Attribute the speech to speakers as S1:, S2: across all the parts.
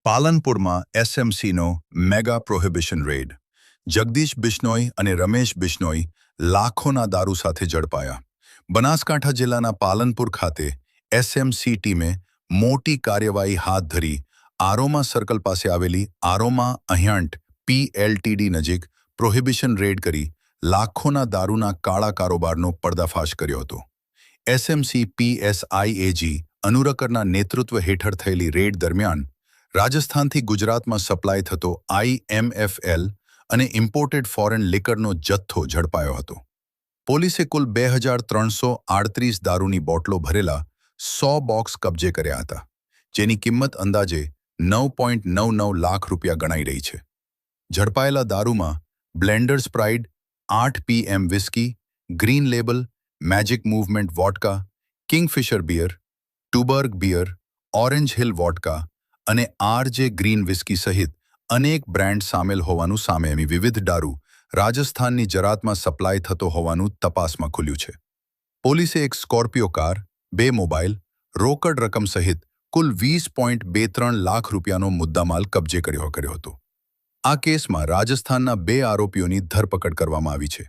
S1: પાલનપુરમાં એસએમસીનો mega prohibition raid. Jagdish Bishnoi અને રમેશ બિશ્નોઈ લાખોના દારૂ સાથે ઝડપાયા. બનાસકાંઠા જિલ્લાના પાલનપુર ખાતે એસએમસી ટીમે મોટી કાર્યવાહી હાથ ધરી આરોમા સર્કલ પાસે આવેલી આરોમા અહ્યાંટ PLTD નજીક પ્રોહિબિશન રેડ કરી લાખોના દારૂના કાળા કારોબારનો પર્દાફાશ કર્યો હતો. એસએમસી PSIAG અનુરકરના નેતૃત્વ હેઠળ થયેલી રેડ દરમિયાન રાજસ્થાનથી ગુજરાતમાં સપ્લાય થતો IMFL અને ઇમ્પોર્ટેડ ફોરેન લિકરનો જથ્થો ઝડપાયો હતો. પોલીસે કુલ 2338 દારૂની બોટલો ભરેલા 100 બોક્સ કબજે કર્યા હતા, જેની કિંમત અંદાજે 9.99 લાખ રૂપિયા ગણાઈ રહી છે. ઝડપાયેલા દારૂમાં Blenders Pride, 8 PM whisky, Green Label, Magic Movement vodka, Kingfisher beer, Tuborg beer, Orange Hill vodka અને RJ ગ્રીન વિસ્કી સહિત અનેક બ્રાન્ડ સામેલ હોવાનું સામે આવી. વિવિધ દારૂ રાજસ્થાનની જરાતમાં સપ્લાય થતો હોવાનું તપાસમાં ખુલ્યું છે. પોલીસે એક સ્કોર્પિયો કાર, 2 મોબાઈલ, રોકડ રકમ સહિત કુલ 20.23 લાખ રૂપિયાનો મુદ્દામાલ કબજે કર્યો હતો. આ કેસમાં રાજસ્થાનના 2 આરોપીઓની ધરપકડ કરવામાં આવી છે.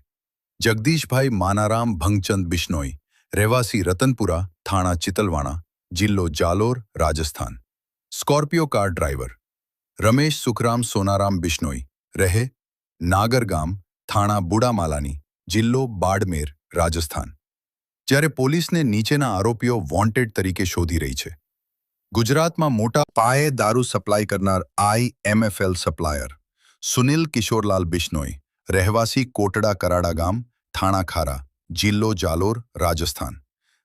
S1: જગદીશભાઈ માનારામ ભંગચંદ બિશ્નોઈ, રહેવાસી રતનપુરા, થાણા ચિતલવાણા, જિલ્લો Jalore, Rajasthan. Scorpio car driver Ramesh Sukhram Sonaram Bishnoi, રહે નાગરગામ, થાણા બુડામાલાની, જિલ્લો બાડમેર, રાજસ્થાન. જ્યારે પોલીસને નીચેના આરોપીઓ વોન્ટેડ તરીકે શોધી રહી છે. ગુજરાતમાં મોટા પાયે દારૂ સપ્લાય કરનાર IMFL સપ્લાયર સુનિલ કિશોરલાલ બિશ્નોઈ, રહેવાસી કોટડા કરાડા ગામ, થાણા ખારા, જિલ્લો જાલોર, રાજસ્થાન.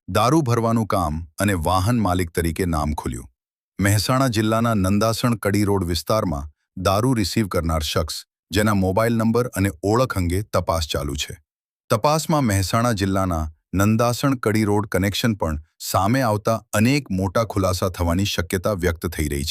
S1: દારૂ ભરવાનું કામ અને વાહન માલિક તરીકે નામ ખુલ્યું. મહેસાણા જિલ્લાના નંદાસણ કડી રોડ વિસ્તારમાં દારૂ રિસીવ કરનાર શખ્સ, જેના મોબાઈલ નંબર અને ઓળખ અંગે તપાસ ચાલુ છે. તપાસમાં મહેસાણા જિલ્લાના નંદાસણ કડી રોડ કનેક્શન પણ સામે આવતા અનેક મોટા ખુલાસા થવાની શક્યતા વ્યક્ત થઈ રહી છે.